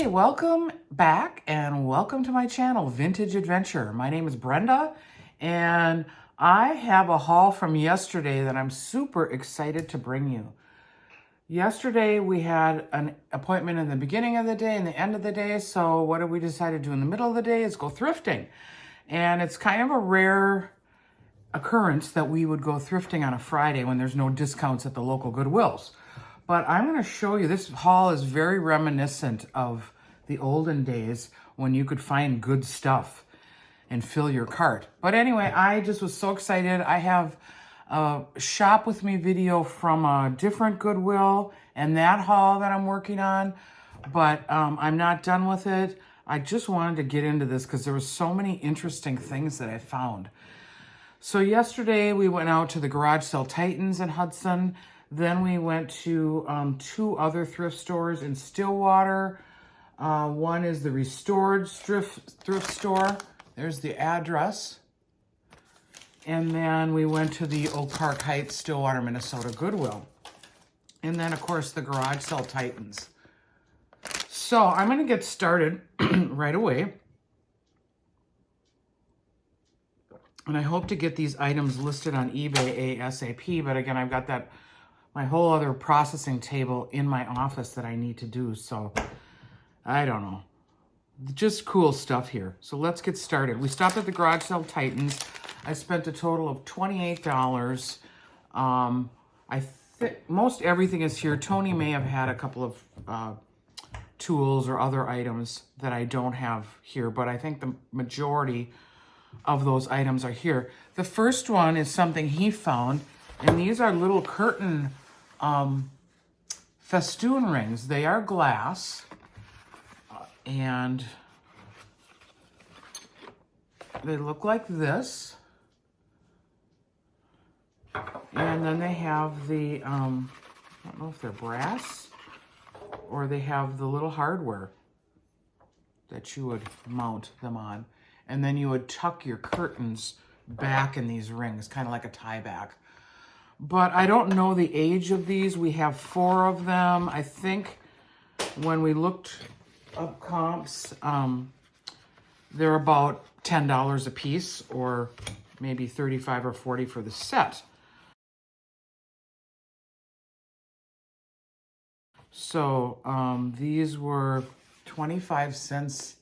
Hey, welcome back and welcome to my channel, Vintage Adventure. My name is Brenda and I have a haul from yesterday that I'm super excited to bring you. Yesterday we had an appointment in the beginning of the day and the end of the day, so what did we decide to do in the middle of the day is go thrifting. And it's kind of a rare occurrence that we would go thrifting on a Friday when there's no discounts at the local Goodwills. But I'm going to show you, this haul is very reminiscent of the olden days when you could find good stuff and fill your cart. But anyway, I just was so excited. I have a shop with me video from a different Goodwill and that haul that I'm working on, but I'm not done with it. I just wanted to get into this because there were so many interesting things that I found. So yesterday we went out to the garage sale Titans in Hudson. Then we went to two other thrift stores in Stillwater. One is the Restored thrift store. There's the address. And then we went to the Oak Park Heights, Stillwater, Minnesota Goodwill. And then, of course, the garage sale Titans. So I'm going to get started right away. And I hope to get these items listed on eBay ASAP. But again, I've got my whole other processing table in my office that I need to do. So I don't know. Just cool stuff here. So let's get started. We stopped at the garage sale Titans. I spent a total of $28. I think most everything is here. Tony may have had a couple of tools or other items that I don't have here, but I think the majority of those items are here. The first one is something he found, and these are little curtain festoon rings. They are glass, and they look like this. And then they have the, I don't know if they're brass, or they have the little hardware that you would mount them on. And then you would tuck your curtains back in these rings, kind of like a tie back. But I don't know the age of these. We have 4 of them. I think when we looked up comps, they're about $10 a piece, or maybe $35 or $40 for the set. So these were 25 cents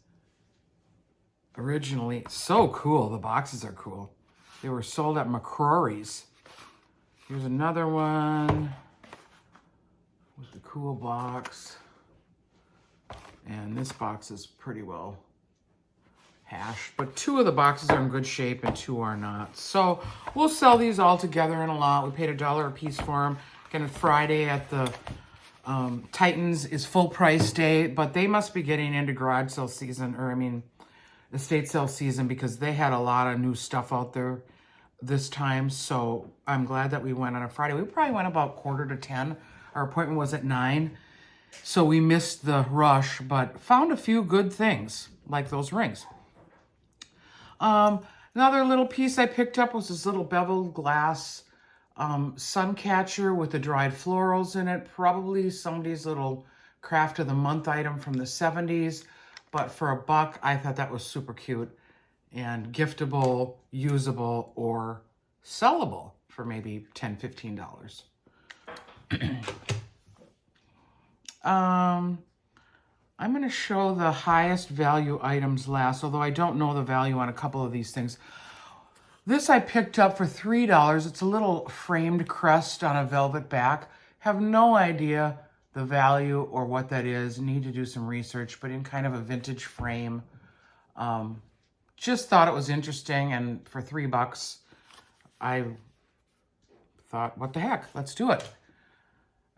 originally. So cool. The boxes are cool. They were sold at McCrory's. Here's another one with the cool box. And this box is pretty well hashed, but 2 of the boxes are in good shape and 2 are not. So we'll sell these all together in a lot. We paid $1 a piece for them. Again, Friday at the Titans is full price day, but they must be getting into garage sale season, or I mean, estate sale season, because they had a lot of new stuff out there this time. So I'm glad that we went on a Friday. We probably went about 9:45. Our appointment was at 9. So we missed the rush, but found a few good things, like those rings. Another little piece I picked up was this little beveled glass sun catcher with the dried florals in it. Probably somebody's little craft of the month item from the 70s. But for $1, I thought that was super cute and giftable, usable, or sellable for maybe $10, $15. I'm going to show the highest value items last, although I don't know the value on a couple of these things. This I picked up for $3. It's a little framed crest on a velvet back. Have no idea the value or what that is. Need to do some research, but in kind of a vintage frame. Just thought it was interesting, and for $3, I thought, what the heck, let's do it.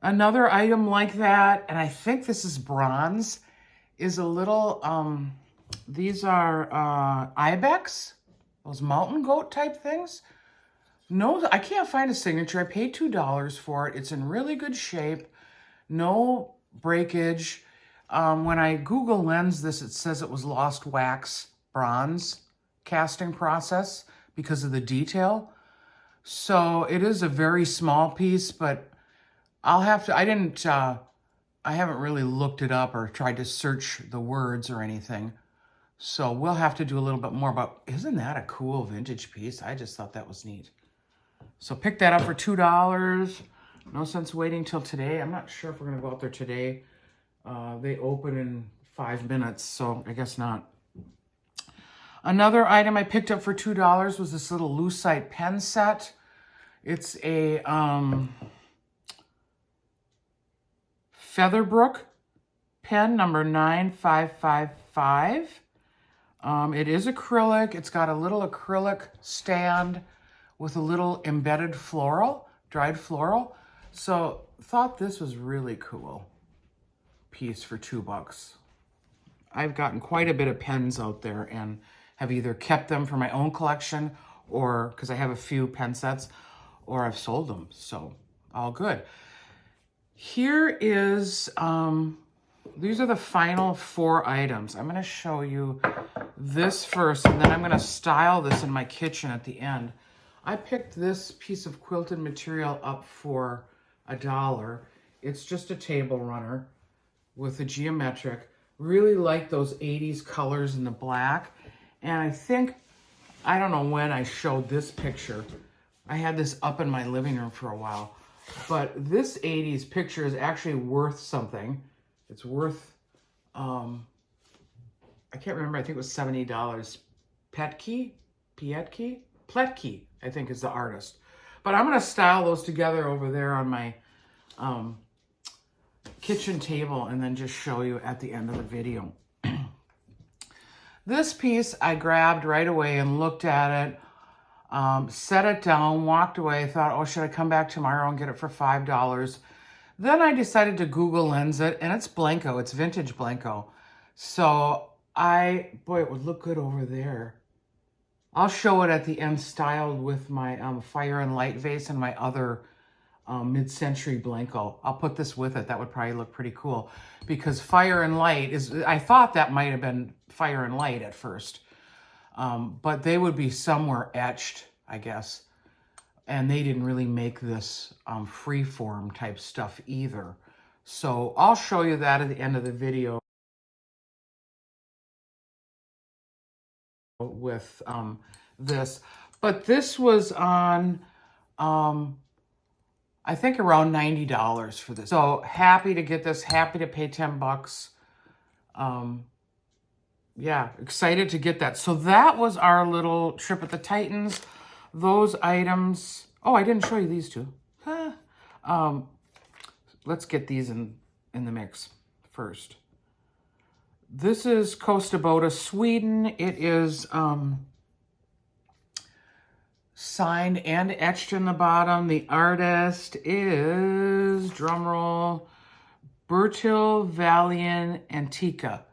Another item like that, and I think this is bronze, is a little, these are ibex, those mountain goat type things. No, I can't find a signature. I paid $2 for it. It's in really good shape. No breakage. When I Google Lens this, it says it was lost wax bronze casting process because of the detail. So it is a very small piece, but I'll have to, I didn't I haven't really looked it up or tried to search the words or anything. So we'll have to do a little bit more, but isn't that a cool vintage piece? I just thought that was neat. So pick that up for $2. No sense waiting till today. I'm not sure if we're gonna go out there today. They open in 5 minutes, so I guess not. Another item I picked up for $2 was this little lucite pen set. It's a Featherbrook pen number 9555. It is acrylic. It's got a little acrylic stand with a little embedded floral, dried floral. So thought this was really cool piece for $2. I've gotten quite a bit of pens out there and have either kept them for my own collection or because I have a few pen sets, or I've sold them. So all good. Here is, these are the final 4 items. I'm going to show you this first, and then I'm going to style this in my kitchen at the end. I picked this piece of quilted material up for $1. It's just a table runner with a geometric. Really like those 80s colors in the black. And I think, I don't know when I showed this picture. I had this up in my living room for a while. But this 80s picture is actually worth something. It's worth, I can't remember, I think it was $70. Pletke, I think is the artist. But I'm going to style those together over there on my kitchen table and then just show you at the end of the video. This piece I grabbed right away and looked at it, set it down, walked away, thought, oh, should I come back tomorrow and get it for $5? Then I decided to Google Lens it, and it's Blanco. It's vintage Blanco. So boy, it would look good over there. I'll show it at the end styled with my Fire and Light vase and my other mid-century Blanco. I'll put this with it. That would probably look pretty cool because Fire and Light is, I thought that might have been Fire and Light at first. But they would be somewhere etched, I guess. And they didn't really make this freeform type stuff either. So I'll show you that at the end of the video with this. But this was on, I think around $90 for this. So happy to get this, happy to pay $10. Yeah, excited to get that. So that was our little trip at the Titans. Those items, oh, I didn't show you these two. Let's get these in the mix first. This is Kosta Boda, Sweden. It is signed and etched in the bottom. The artist is, drumroll, Bertil Valian Antica.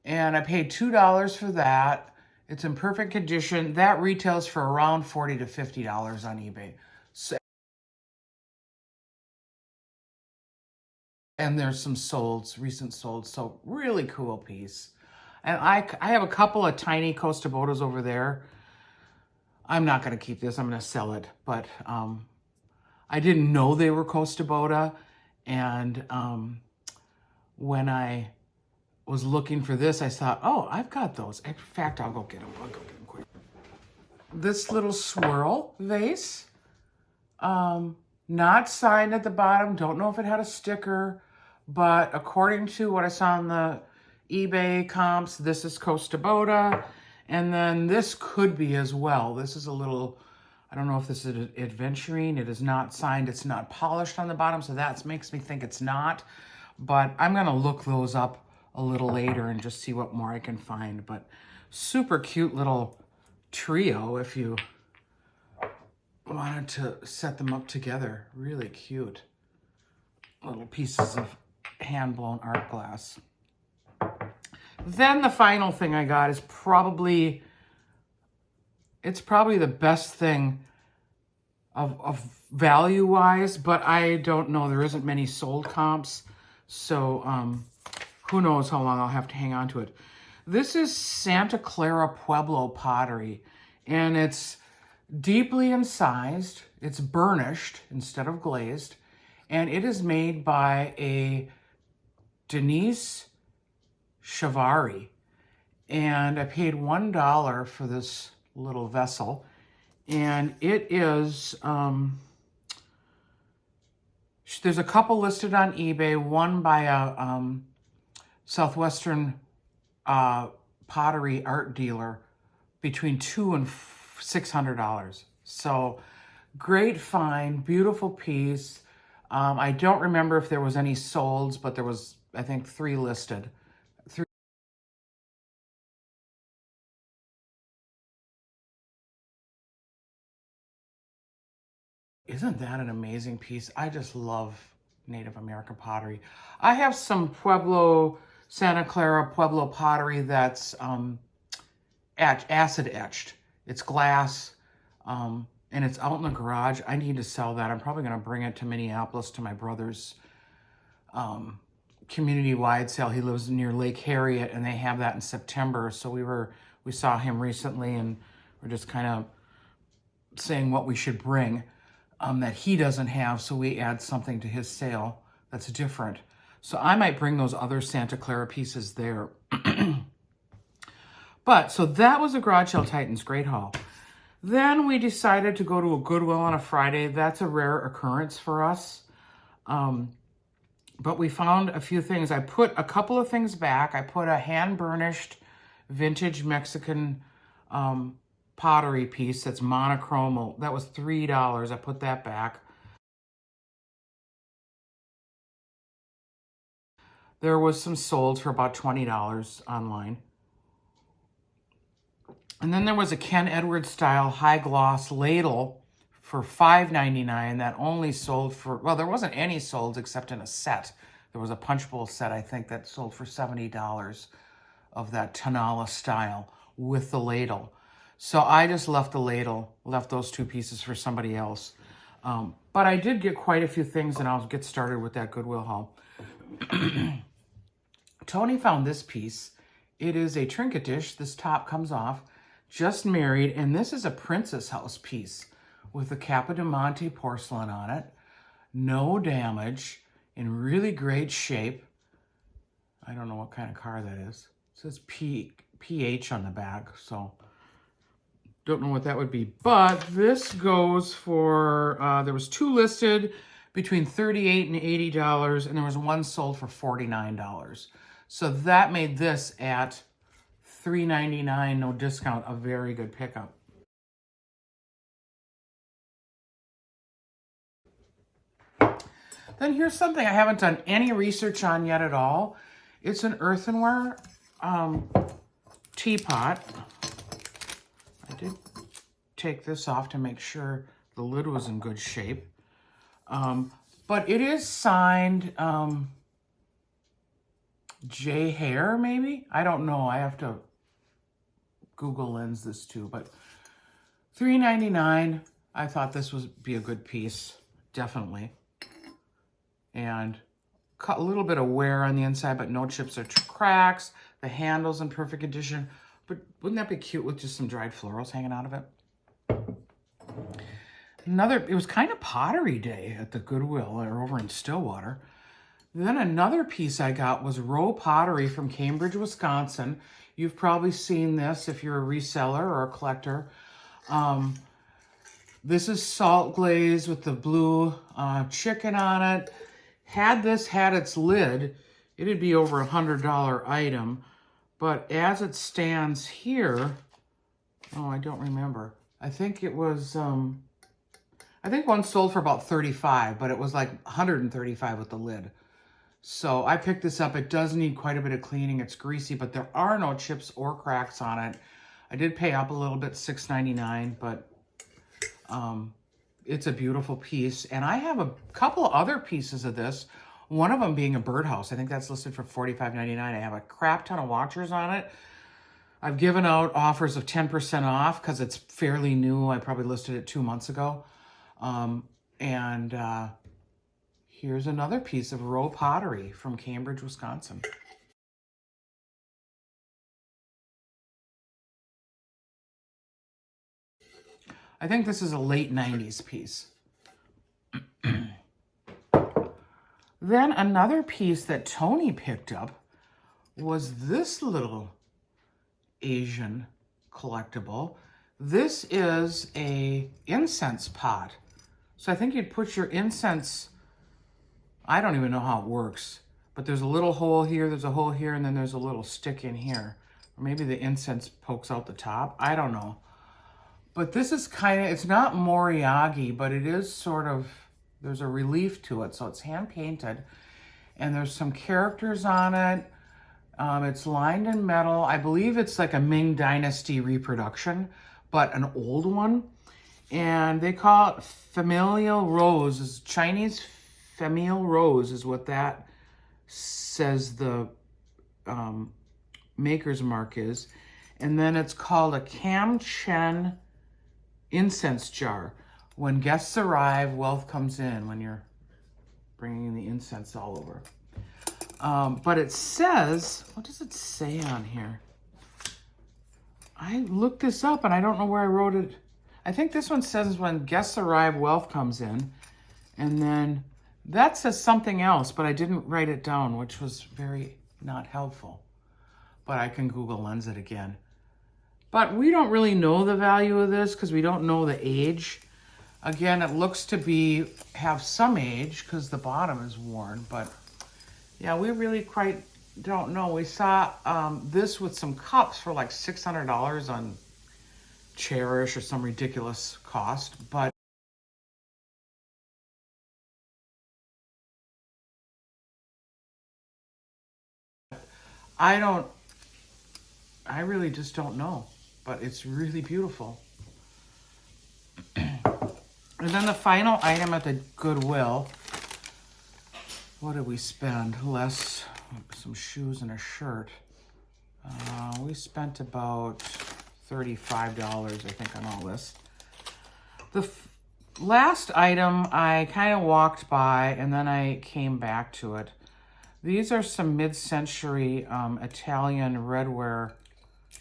And I paid $2 for that. It's in perfect condition. That retails for around $40 to $50 on eBay. So, and there's some solds, recent solds. So really cool piece. And I have a couple of tiny Kosta Bodas over there. I'm not going to keep this. I'm going to sell it. But I didn't know they were Kosta Boda. And when I was looking for this, I thought, oh, I've got those. In fact, I'll go get them. I'll go get them quick. This little swirl vase, not signed at the bottom. Don't know if it had a sticker, but according to what I saw on the eBay comps, this is Kosta Boda. And then this could be as well. This is a little, I don't know if this is adventuring. It is not signed. It's not polished on the bottom, so that makes me think it's not. But I'm going to look those up a little later and just see what more I can find. But super cute little trio if you wanted to set them up together. Really cute little pieces of hand-blown art glass. Then the final thing I got is probably the best thing of value-wise, but I don't know. There isn't many sold comps, so who knows how long I'll have to hang on to it. This is Santa Clara Pueblo pottery, and it's deeply incised. It's burnished instead of glazed, and it is made by a Denise Chavari. And I paid $1 for this little vessel. And it is, there's a couple listed on eBay, one by a Southwestern pottery art dealer, between $200 and $600. So great find, beautiful piece. I don't remember if there was any solds, but there was, I think, 3 listed. Isn't that an amazing piece? I just love Native American pottery. I have some Santa Clara Pueblo pottery that's acid etched. It's glass, and it's out in the garage. I need to sell that. I'm probably going to bring it to Minneapolis to my brother's community-wide sale. He lives near Lake Harriet, and they have that in September. So we saw him recently, and we're just kind of saying what we should bring that he doesn't have, so we add something to his sale that's different. So I might bring those other Santa Clara pieces there. But, so that was a Garage Sale Titans, great haul. Then we decided to go to a Goodwill on a Friday. That's a rare occurrence for us. But we found a few things. I put a couple of things back. I put a hand-burnished vintage Mexican pottery piece that's monochromal. That was $3. I put that back. There was some sold for about $20 online. And then there was a Ken Edwards style high gloss ladle for $5.99 that only sold for, well, there wasn't any sold except in a set. There was a punch bowl set, I think, that sold for $70 of that Tanala style with the ladle. So I just left the ladle, left those 2 pieces for somebody else. But I did get quite a few things, and I'll get started with that Goodwill haul. Tony found this piece. It is a trinket dish. This top comes off. Just married, and this is a Princess House piece with the Capodimonte porcelain on it. No damage, in really great shape. I don't know what kind of car that is. It says PH on the back, so don't know what that would be. But this goes for, there was 2 listed between $38 and $80, and there was 1 sold for $49. So that made this at $3.99, no discount, a very good pickup. Then here's something I haven't done any research on yet at all. It's an earthenware teapot. I did take this off to make sure the lid was in good shape. But it is signed J. Hare, maybe? I don't know. I have to Google Lens this too. But $3.99. I thought this would be a good piece, definitely. And cut a little bit of wear on the inside, but no chips or cracks. The handle's in perfect condition. But wouldn't that be cute with just some dried florals hanging out of it? It was kind of pottery day at the Goodwill or over in Stillwater. Then another piece I got was Row Pottery from Cambridge, Wisconsin. You've probably seen this if you're a reseller or a collector. This is salt glaze with the blue chicken on it. Had this had its lid, it'd be over $100 item. But as it stands here, oh, I don't remember. I think it was, I think one sold for about $35, but it was like $135 with the lid. So I picked this up. It does need quite a bit of cleaning. It's greasy, but there are no chips or cracks on it. I did pay up a little bit, $6.99, but it's a beautiful piece. And I have a couple other pieces of this, one of them being a birdhouse. I think that's listed for $45.99. I have a crap ton of watchers on it. I've given out offers of 10% off because it's fairly new. I probably listed it 2 months ago. Here's another piece of Row Pottery from Cambridge, Wisconsin. I think this is a late 90s piece. Then another piece that Tony picked up was this little Asian collectible. This is a incense pot. So I think you'd put your incense, I don't even know how it works, but there's a little hole here, there's a hole here, and then there's a little stick in here. Or maybe the incense pokes out the top. I don't know. But this is kind of, it's not Moriagi, but it is sort of, there's a relief to it. So it's hand painted and there's some characters on it. It's lined in metal. I believe it's like a Ming Dynasty reproduction, but an old one. And they call it Familial Rose. It's Chinese Familial Rose is what that says the maker's mark is. And then it's called a Cam Chen incense jar. When guests arrive, wealth comes in, when you're bringing in the incense all over. But it says, what does it say on here? I looked this up and I don't know where I wrote it. I think this one says when guests arrive, wealth comes in. And then that says something else, but I didn't write it down, which was very not helpful. But I can Google Lens it again. But we don't really know the value of this because we don't know the age. Again, it looks to have some age because the bottom is worn, but yeah, we really quite don't know. We saw this with some cups for like $600 on Cherish or some ridiculous cost, but I really just don't know, but it's really beautiful. And then the final item at the Goodwill, what did we spend? Less, some shoes and a shirt. We spent about $35, I think, on all this. The last item I kind of walked by and then I came back to it. These are some mid-century Italian redware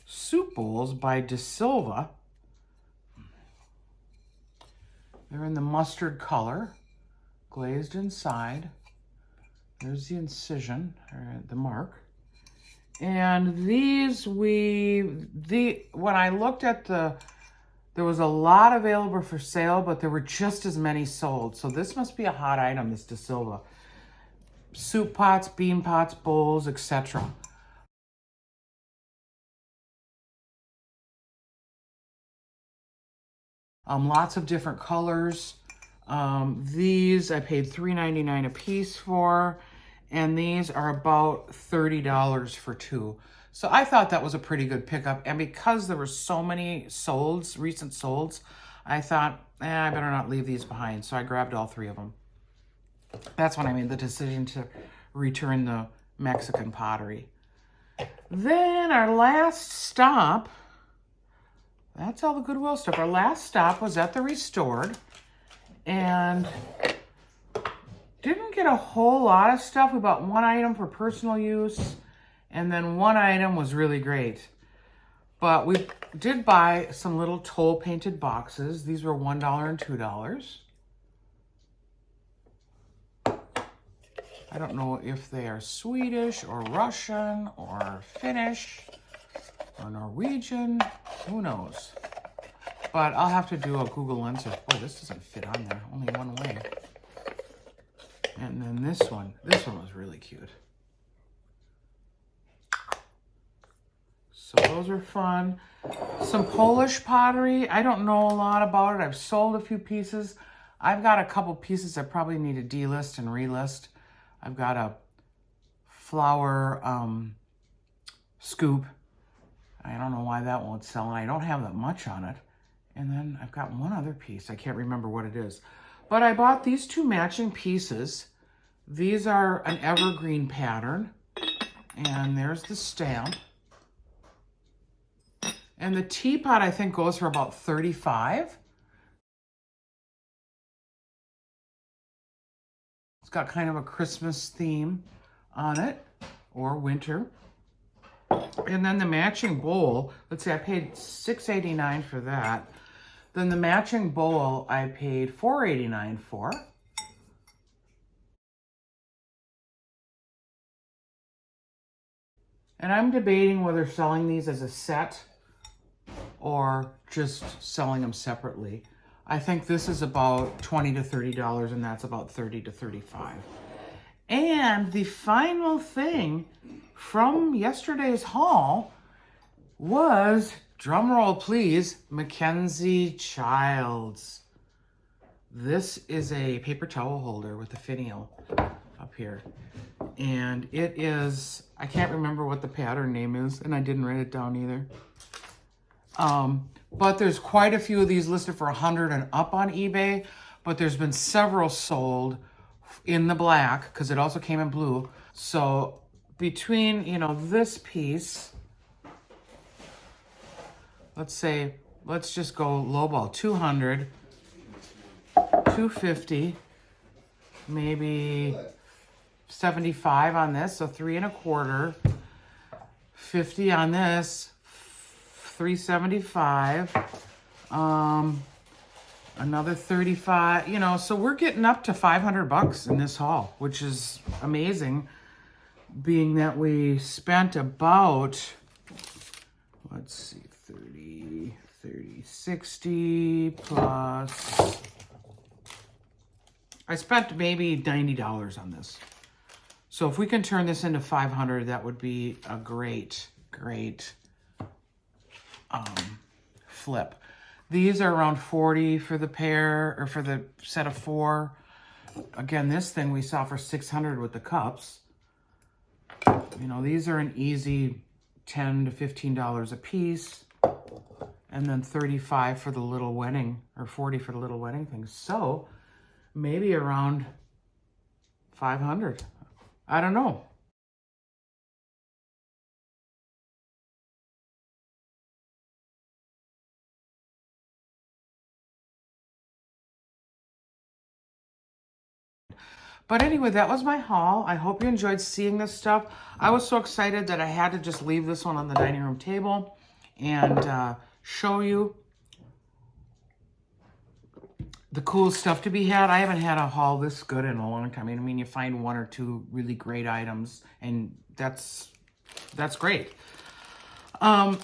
soup bowls by De Silva. They're in the mustard color, glazed inside. There's the incision, or the mark. And these when I looked at there was a lot available for sale, but there were just as many sold. So this must be a hot item, this De Silva. Soup pots, bean pots, bowls, etc. Lots of different colors. These I paid $3.99 a piece for, and these are about $30 for two. So I thought that was a pretty good pickup. And because there were so many solds, recent solds, I thought, I better not leave these behind. So I grabbed all three of them. That's when I made the decision to return the Mexican pottery. Then our last stop, that's all the Goodwill stuff. Our last stop was at the Restored, and didn't get a whole lot of stuff. We bought one item for personal use, and then one item was really great. But we did buy some little toll painted boxes. These were $1 and $2. I don't know if they are Swedish or Russian or Finnish or Norwegian, who knows? But I'll have to do a Google Lens. Oh, this doesn't fit on there, only one way. And then this one was really cute. So those are fun. Some Polish pottery. I don't know a lot about it. I've sold a few pieces. I've got a couple pieces I probably need to delist and relist. I've got a flower scoop. I don't know why that won't sell, and I don't have that much on it. And then I've got one other piece. I can't remember what it is. But I bought these two matching pieces. These are an evergreen pattern. And there's the stamp. And the teapot, I think, goes for about $35. It's got kind of a Christmas theme on it, or winter. And then the matching bowl, let's see, I paid $6.89 for that. Then the matching bowl I paid $4.89 for. And I'm debating whether selling these as a set or just selling them separately. I think this is about $20 to $30 and that's about $30 to $35. And the final thing from yesterday's haul was, drumroll please, Mackenzie Childs. This is a paper towel holder with a finial up here. And it is, I can't remember what the pattern name is, and I didn't write it down either. But there's quite a few of these listed for 100 and up on eBay, but there's been several sold in the black because it also came in blue. So between, you know, this piece, let's just go lowball, 200, 250, maybe 75 on this, so 3 1/4, 50 on this, 375, another 35, you know, so we're getting up to $500 in this haul, which is amazing, being that we spent about, let's see, 30, 60 plus, I spent maybe $90 on this. So if we can turn this into 500, that would be a great flip. These are around 40 for the pair, or for the set of 4. Again, this thing we saw for 600 with the cups. You know, these are an easy $10 to $15 a piece. And then 35 for the little wedding, or 40 for the little wedding thing. So maybe around 500. I don't know. But anyway, that was my haul. I hope you enjoyed seeing this stuff. I was so excited that I had to just leave this one on the dining room table and show you the cool stuff to be had. I haven't had a haul this good in a long time. I mean, you find 1 or 2 really great items, and that's great. I've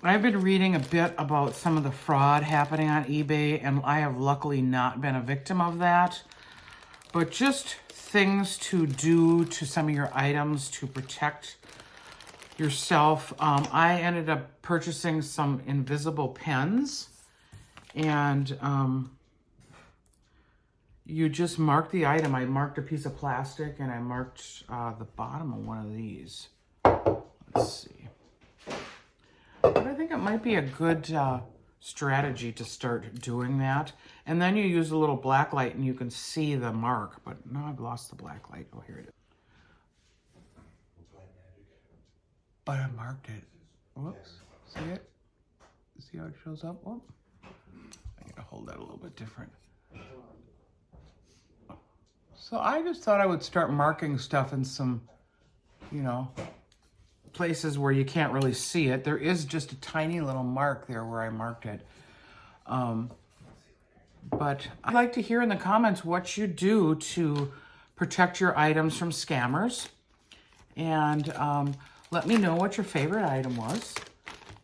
been reading a bit about some of the fraud happening on eBay, and I have luckily not been a victim of that. But just things to do to some of your items to protect yourself. I ended up purchasing some invisible pens, and you just mark the item. I marked a piece of plastic, and I marked the bottom of one of these. Let's see. But I think it might be a good strategy to start doing that. And then you use a little black light and you can see the mark. But now I've lost the black light. Oh, here it is. But I marked it. Whoops. See it? See how it shows up? Whoop. I gotta hold that a little bit different. So I just thought I would start marking stuff in some, you know, places where you can't really see it. There is just a tiny little mark there where I marked it. But I'd like to hear in the comments what you do to protect your items from scammers. And let me know what your favorite item was.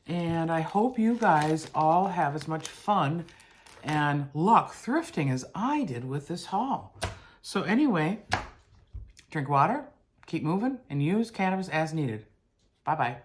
And I hope you guys all have as much fun and luck thrifting as I did with this haul. So anyway, drink water, keep moving, and use cannabis as needed. Bye-bye.